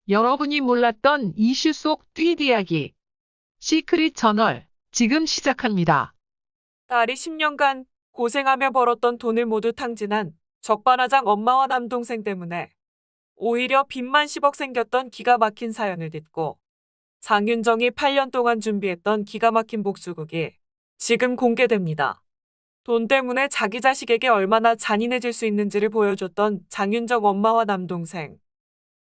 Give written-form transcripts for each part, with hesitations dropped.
여러분이 몰랐던 이슈 속 트윗 이야기. 시크릿 저널, 지금 시작합니다. 딸이 10년간 고생하며 벌었던 돈을 모두 탕진한 적반하장 엄마와 남동생 때문에 오히려 빚만 10억 생겼던 기가 막힌 사연을 듣고 장윤정이 8년 동안 준비했던 기가 막힌 복수극이 지금 공개됩니다. 돈 때문에 자기 자식에게 얼마나 잔인해질 수 있는지를 보여줬던 장윤정 엄마와 남동생.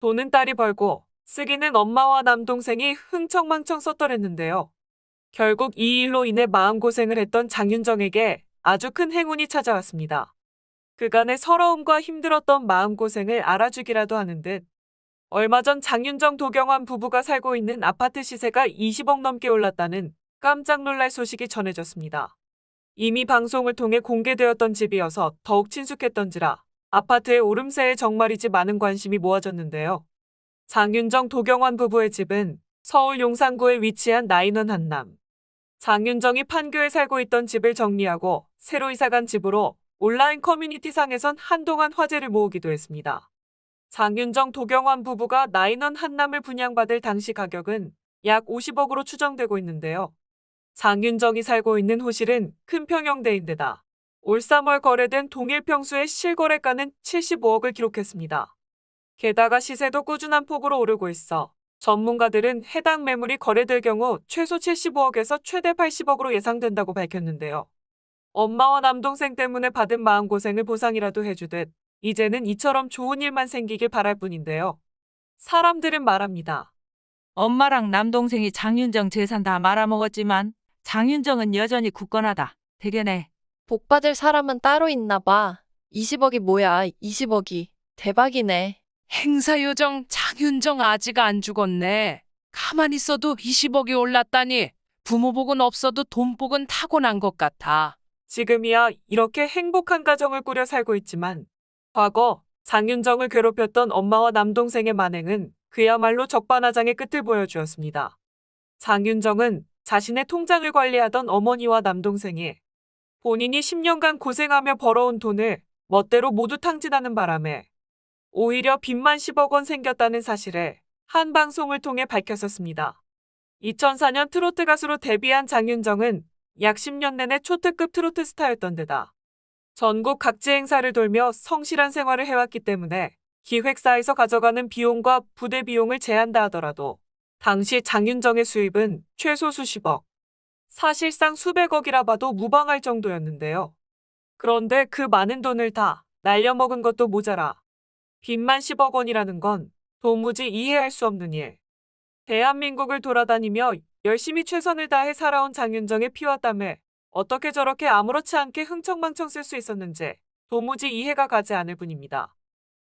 돈은 딸이 벌고 쓰기는 엄마와 남동생이 흥청망청 썼더랬는데요. 결국 이 일로 인해 마음고생을 했던 장윤정에게 아주 큰 행운이 찾아왔습니다. 그간의 서러움과 힘들었던 마음고생을 알아주기라도 하는 듯 얼마 전 장윤정 도경환 부부가 살고 있는 아파트 시세가 20억 넘게 올랐다는 깜짝 놀랄 소식이 전해졌습니다. 이미 방송을 통해 공개되었던 집이어서 더욱 친숙했던지라 아파트의 오름세에 정말이지 많은 관심이 모아졌는데요. 장윤정 도경환 부부의 집은 서울 용산구에 위치한 나인원 한남. 장윤정이 판교에 살고 있던 집을 정리하고 새로 이사간 집으로 온라인 커뮤니티상에선 한동안 화제를 모으기도 했습니다. 장윤정 도경환 부부가 나인원 한남을 분양받을 당시 가격은 약 50억으로 추정되고 있는데요. 장윤정이 살고 있는 호실은 큰 평형대인데다 올 3월 거래된 동일 평수의 실거래가는 75억을 기록했습니다. 게다가 시세도 꾸준한 폭으로 오르고 있어 전문가들은 해당 매물이 거래될 경우 최소 75억에서 최대 80억으로 예상된다고 밝혔는데요. 엄마와 남동생 때문에 받은 마음고생을 보상이라도 해주듯 이제는 이처럼 좋은 일만 생기길 바랄 뿐인데요. 사람들은 말합니다. 엄마랑 남동생이 장윤정 재산 다 말아먹었지만 장윤정은 여전히 굳건하다. 대견해. 복 받을 사람은 따로 있나 봐. 20억이 뭐야, 20억이. 대박이네. 행사요정 장윤정 아직 안 죽었네. 가만히 있어도 20억이 올랐다니 부모복은 없어도 돈복은 타고난 것 같아. 지금이야 이렇게 행복한 가정을 꾸려 살고 있지만 과거 장윤정을 괴롭혔던 엄마와 남동생의 만행은 그야말로 적반하장의 끝을 보여주었습니다. 장윤정은 자신의 통장을 관리하던 어머니와 남동생이 본인이 10년간 고생하며 벌어온 돈을 멋대로 모두 탕진하는 바람에 오히려 빚만 10억 원 생겼다는 사실을 한 방송을 통해 밝혔었습니다. 2004년 트로트 가수로 데뷔한 장윤정은 약 10년 내내 초특급 트로트 스타였던 데다 전국 각지 행사를 돌며 성실한 생활을 해왔기 때문에 기획사에서 가져가는 비용과 부대 비용을 제한다 하더라도 당시 장윤정의 수입은 최소 수십억, 사실상 수백억이라 봐도 무방할 정도였는데요. 그런데 그 많은 돈을 다 날려먹은 것도 모자라 빚만 10억 원이라는 건 도무지 이해할 수 없는 일. 대한민국을 돌아다니며 열심히 최선을 다해 살아온 장윤정의 피와 땀을 어떻게 저렇게 아무렇지 않게 흥청망청 쓸 수 있었는지 도무지 이해가 가지 않을 뿐입니다.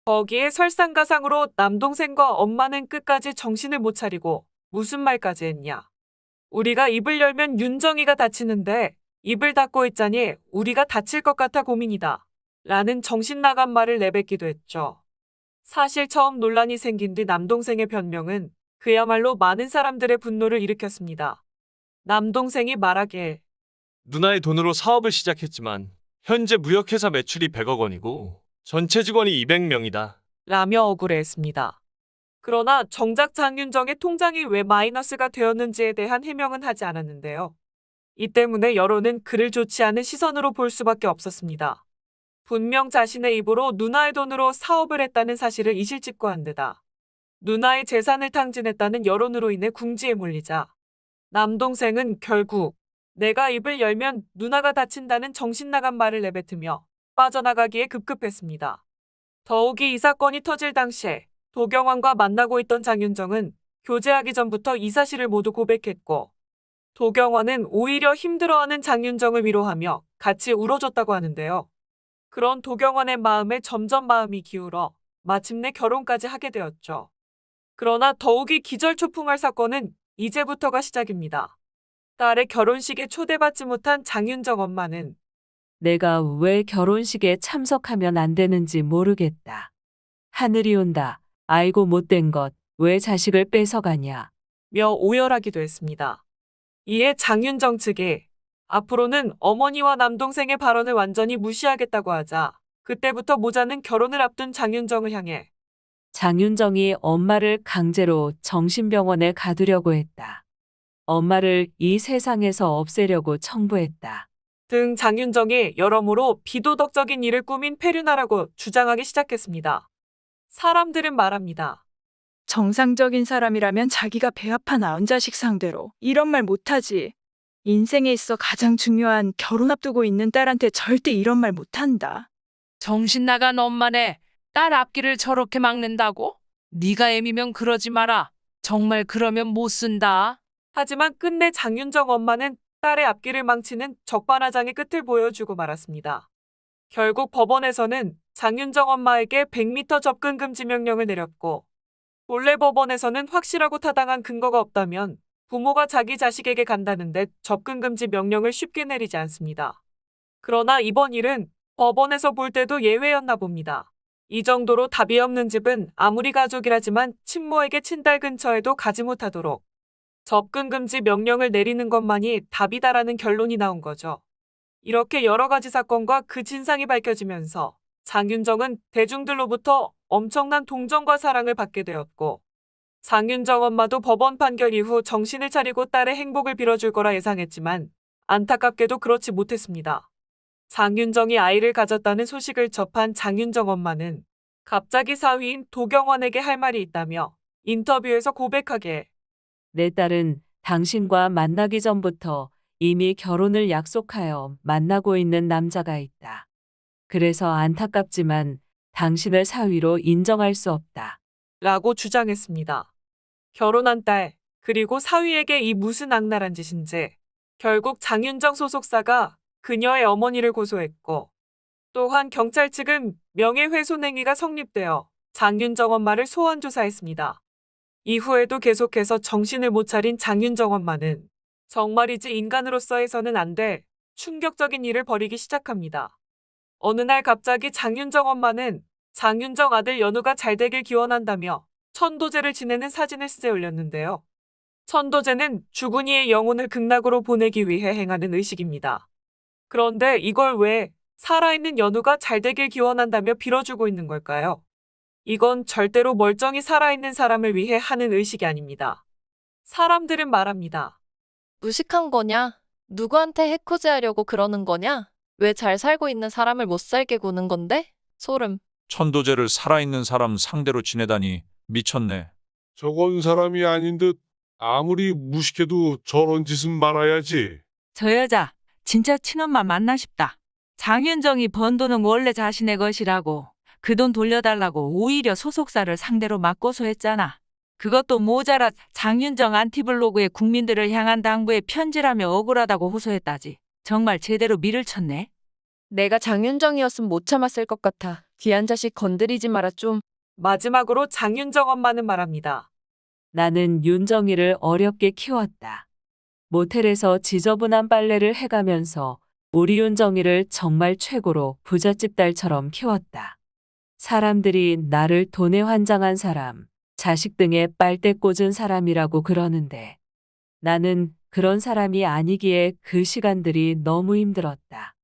거기에 설상가상으로 남동생과 엄마는 끝까지 정신을 못 차리고 무슨 말까지 했냐. 우리가 입을 열면 윤정이가 다치는데 입을 닫고 있자니 우리가 다칠 것 같아 고민이다. 라는 정신 나간 말을 내뱉기도 했죠. 사실 처음 논란이 생긴 뒤 남동생의 변명은 그야말로 많은 사람들의 분노를 일으켰습니다. 남동생이 말하기에 누나의 돈으로 사업을 시작했지만 현재 무역회사 매출이 100억 원이고 전체 직원이 200명이다. 라며 억울해했습니다. 그러나 정작 장윤정의 통장이 왜 마이너스가 되었는지에 대한 해명은 하지 않았는데요. 이 때문에 여론은 그를 좋지 않은 시선으로 볼 수밖에 없었습니다. 분명 자신의 입으로 누나의 돈으로 사업을 했다는 사실을 이실직고 한 데다 누나의 재산을 탕진했다는 여론으로 인해 궁지에 몰리자 남동생은 결국 내가 입을 열면 누나가 다친다는 정신나간 말을 내뱉으며 빠져나가기에 급급했습니다. 더욱이 이 사건이 터질 당시에 도경환과 만나고 있던 장윤정은 교제하기 전부터 이 사실을 모두 고백했고 도경환은 오히려 힘들어하는 장윤정을 위로하며 같이 울어줬다고 하는데요. 그런 도경환의 마음에 점점 마음이 기울어 마침내 결혼까지 하게 되었죠. 그러나 더욱이 기절초풍할 사건은 이제부터가 시작입니다. 딸의 결혼식에 초대받지 못한 장윤정 엄마는 내가 왜 결혼식에 참석하면 안 되는지 모르겠다. 하늘이 온다. 아이고 못된 것. 왜 자식을 뺏어가냐. 며 오열하기도 했습니다. 이에 장윤정 측이 앞으로는 어머니와 남동생의 발언을 완전히 무시하겠다고 하자 그때부터 모자는 결혼을 앞둔 장윤정을 향해 장윤정이 엄마를 강제로 정신병원에 가두려고 했다. 엄마를 이 세상에서 없애려고 청부했다. 등 장윤정이 여러모로 비도덕적인 일을 꾸민 페류나라고 주장하기 시작했습니다. 사람들은 말합니다. 정상적인 사람이라면 자기가 배 아파 낳은 자식 상대로 이런 말 못하지. 인생에 있어 가장 중요한 결혼 앞두고 있는 딸한테 절대 이런 말 못한다. 정신 나간 엄마네. 딸 앞길을 저렇게 막는다고? 네가 애미면 그러지 마라. 정말 그러면 못 쓴다. 하지만 끝내 장윤정 엄마는 딸의 앞길을 망치는 적반하장의 끝을 보여주고 말았습니다. 결국 법원에서는 장윤정 엄마에게 100m 접근 금지 명령을 내렸고, 본래 법원에서는 확실하고 타당한 근거가 없다면 부모가 자기 자식에게 간다는데 접근 금지 명령을 쉽게 내리지 않습니다. 그러나 이번 일은 법원에서 볼 때도 예외였나 봅니다. 이 정도로 답이 없는 집은 아무리 가족이라지만 친모에게 친딸 근처에도 가지 못하도록 접근 금지 명령을 내리는 것만이 답이다라는 결론이 나온 거죠. 이렇게 여러 가지 사건과 그 진상이 밝혀지면서 장윤정은 대중들로부터 엄청난 동정과 사랑을 받게 되었고, 장윤정 엄마도 법원 판결 이후 정신을 차리고 딸의 행복을 빌어줄 거라 예상했지만 안타깝게도 그렇지 못했습니다. 장윤정이 아이를 가졌다는 소식을 접한 장윤정 엄마는 갑자기 사위인 도경원에게 할 말이 있다며 인터뷰에서 고백하기에 내 딸은 당신과 만나기 전부터 이미 결혼을 약속하여 만나고 있는 남자가 있다. 그래서 안타깝지만 당신을 사위로 인정할 수 없다. 라고 주장했습니다. 결혼한 딸, 그리고 사위에게 이 무슨 악랄한 짓인지 결국 장윤정 소속사가 그녀의 어머니를 고소했고, 또한 경찰 측은 명예훼손행위가 성립되어 장윤정 엄마를 소환 조사했습니다. 이후에도 계속해서 정신을 못 차린 장윤정 엄마는 정말이지 인간으로서 해서는 안 돼 충격적인 일을 벌이기 시작합니다. 어느 날 갑자기 장윤정 엄마는 장윤정 아들 연우가 잘 되길 기원한다며 천도제를 지내는 사진을 쓰여 올렸는데요. 천도제는 죽은 이의 영혼을 극락으로 보내기 위해 행하는 의식입니다. 그런데 이걸 왜 살아있는 연우가 잘 되길 기원한다며 빌어주고 있는 걸까요? 이건 절대로 멀쩡히 살아있는 사람을 위해 하는 의식이 아닙니다. 사람들은 말합니다. 무식한 거냐? 누구한테 해코지하려고 그러는 거냐? 왜 잘 살고 있는 사람을 못 살게 구는 건데? 소름. 천도제를 살아있는 사람 상대로 지내다니 미쳤네. 저건 사람이 아닌 듯. 아무리 무식해도 저런 짓은 말아야지. 저 여자 진짜 친엄마 맞나 싶다. 장윤정이 번 돈은 원래 자신의 것이라고 그 돈 돌려달라고 오히려 소속사를 상대로 막 고소했잖아. 그것도 모자라 장윤정 안티블로그에 국민들을 향한 당부에 편지라며 억울하다고 호소했다지. 정말 제대로 밀을 쳤네. 내가 장윤정이었으면 못 참았을 것 같아. 귀한 자식 건드리지 마라 좀. 마지막으로 장윤정 엄마는 말합니다. 나는 윤정이를 어렵게 키웠다. 모텔에서 지저분한 빨래를 해가면서 우리 윤정이를 정말 최고로 부잣집 딸처럼 키웠다. 사람들이 나를 돈에 환장한 사람, 자식 등에 빨대 꽂은 사람이라고 그러는데 나는 그런 사람이 아니기에 그 시간들이 너무 힘들었다.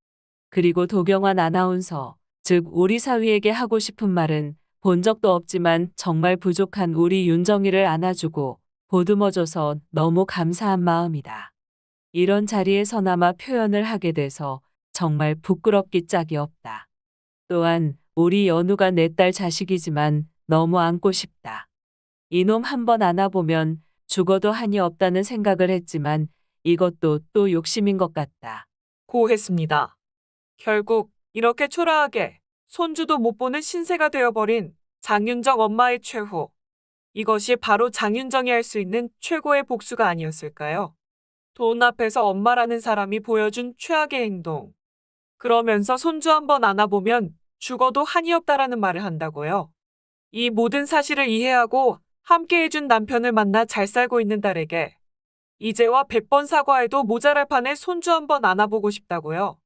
그리고 도경환 아나운서, 즉 우리 사위에게 하고 싶은 말은 본 적도 없지만 정말 부족한 우리 윤정이를 안아주고 보듬어줘서 너무 감사한 마음이다. 이런 자리에서나마 표현을 하게 돼서 정말 부끄럽기 짝이 없다. 또한 우리 연우가 내 딸 자식이지만 너무 안고 싶다. 이놈 한번 안아보면 죽어도 한이 없다는 생각을 했지만 이것도 또 욕심인 것 같다. 고 했습니다. 결국 이렇게 초라하게 손주도 못 보는 신세가 되어버린 장윤정 엄마의 최후. 이것이 바로 장윤정이 할 수 있는 최고의 복수가 아니었을까요? 돈 앞에서 엄마라는 사람이 보여준 최악의 행동. 그러면서 손주 한번 안아보면 죽어도 한이 없다라는 말을 한다고요. 이 모든 사실을 이해하고 함께 해준 남편을 만나 잘 살고 있는 딸에게 이제와 100번 사과해도 모자랄 판에 손주 한번 안아보고 싶다고요.